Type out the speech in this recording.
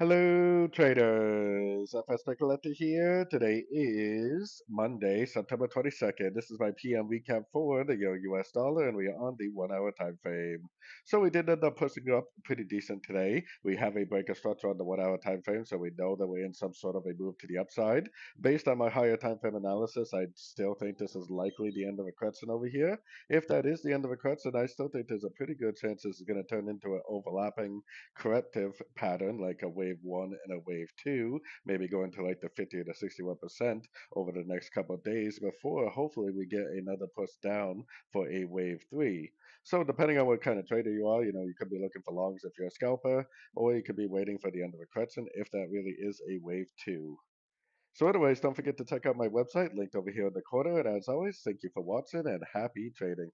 Hello, traders. FX Pip Collector here. Today is Monday, September 22nd. This is my PM recap for the Euro US dollar, and we are on the 1 hour time frame. So we did end up pushing up pretty decent today. We have a breaker structure on the 1 hour time frame, so we know that we're in some sort of a move to the upside. Based on my higher time frame analysis, I still think this is likely the end of a correction over here. If that is the end of a correction, I still think there's a pretty good chance this is going to turn into an overlapping corrective pattern like a wave one and a wave two, maybe going to like the 50 to 61% over the next couple of days before hopefully we get another push down for a wave three. So depending on what kind of trader you are, you could be looking for longs if you're a scalper, or you could be waiting for the end of a correction if that really is a wave two. So anyways, don't forget to check out my website linked over here in the corner. And as always, thank you for watching and happy trading.